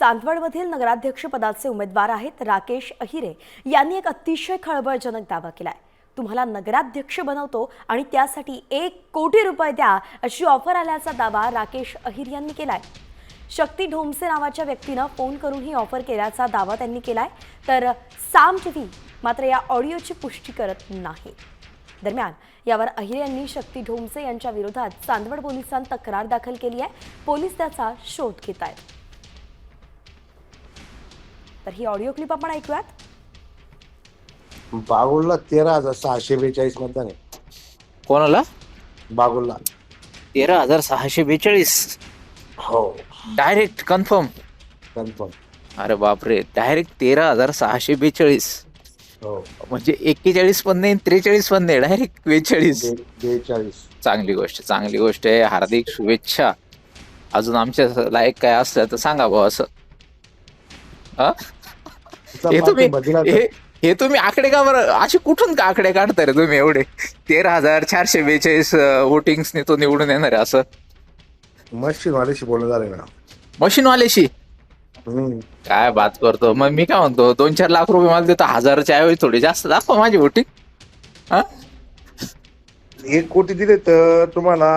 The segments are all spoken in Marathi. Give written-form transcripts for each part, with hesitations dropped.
चांदवडमधील नगराध्यक्ष पदाचे उमेदवार आहेत राकेश अहिरे यांनी एक अतिशय खळबळजनक दावा केलाय। तुम्हाला नगराध्यक्ष बनवतो आणि त्यासाठी 1 कोटी रुपये द्या अशी ऑफर आल्याचा दावा राकेश अहिरे यांनी केलाय। शक्ती ढोमसे नावाच्या व्यक्तीने फोन करून ही ऑफर केल्याचा दावा त्यांनी केलाय, तर साम टीव्ही मात्र या ऑडिओची पुष्टी करत नाही। दरम्यान यावर अहिरे यांनी शक्ती ढोमसे यांच्या विरोधात चांदवड पोलिसांत तक्रार दाखल केली आहे। पोलीस त्याचा शोध घेत आहेत। तर ही ऑडिओ क्लिप आपण ऐकूयात। बागुलला 13,642 मतदान आहे। कोणाला? बागुलला 13,642। हो, डायरेक्ट कन्फर्म? अरे बापरे, डायरेक्ट 13,642। हो, म्हणजे 41 पण नाही, 43 पण नाही, डायरेक्ट 42। चांगली गोष्ट आहे। हार्दिक शुभेच्छा। अजून आमच्या लायक काय असलं तर सांगा भाऊ। असं हे तुम्ही आकडे का बरं असे कुठून का आकडे काढताय रे तुम्ही? एवढे 13,442 वोटिंग्सने तो निवडून येणार आहे असं? मशीनवाल्याशी बोलणं झालं ना। मशीनवाल्याशी काय बात करतो? मग मी काय म्हणतो, 2-4 लाख रुपये मला देतो, 1000च्या ऐवजी थोडी जास्त दाखवा माझी वोटिंग। 1 कोटी दिले तर तुम्हाला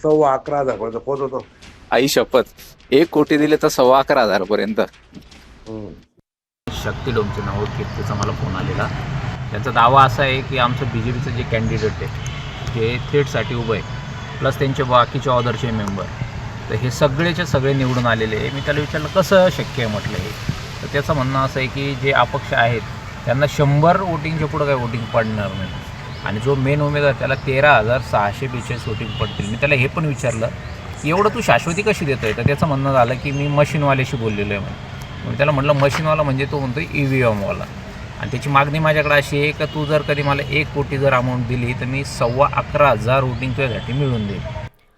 11,15,000 पर्यंत पोहोचवतो। आई शपथ, 1 कोटी दिले तर 11,15,000 पर्यंत। शक्ती ढोमसे नाव त्याचा मला फोन आलेला। त्यांचा दावा असा आहे की आमचं BJPचं जे कॅन्डिडेट आहे ते थेटसाठी उभं आहे, प्लस त्यांचे बाकीचे ऑदरचे मेंबर, तर हे सगळेचे सगळे निवडून आलेले आहे। मी त्याला विचारलं कसं शक्य आहे म्हटलं हे, तर त्याचं म्हणणं असं आहे की जे अपक्ष आहेत त्यांना 100 वोटिंगच्या पुढं काही वोटिंग पडणार नाही, आणि जो मेन उमेदवार त्याला 13,642 वोटिंग पडतील। मी त्याला हे पण विचारलं की एवढं तू शाश्वती कशी देतोय? तर त्याचं म्हणणं झालं की मी मशीनवाल्याशी बोललेलो आहे म्हणे। मी त्याला म्हटलं मशीनवाला म्हणजे तो म्हणतो EVM वाला, आणि त्याची मागणी माझ्याकडे अशी आहे की तू जर कधी मला 1 कोटी जर अमाऊंट दिली तर मी 11,15,000 वोटिंग तुझ्यासाठी मिळवून देईल।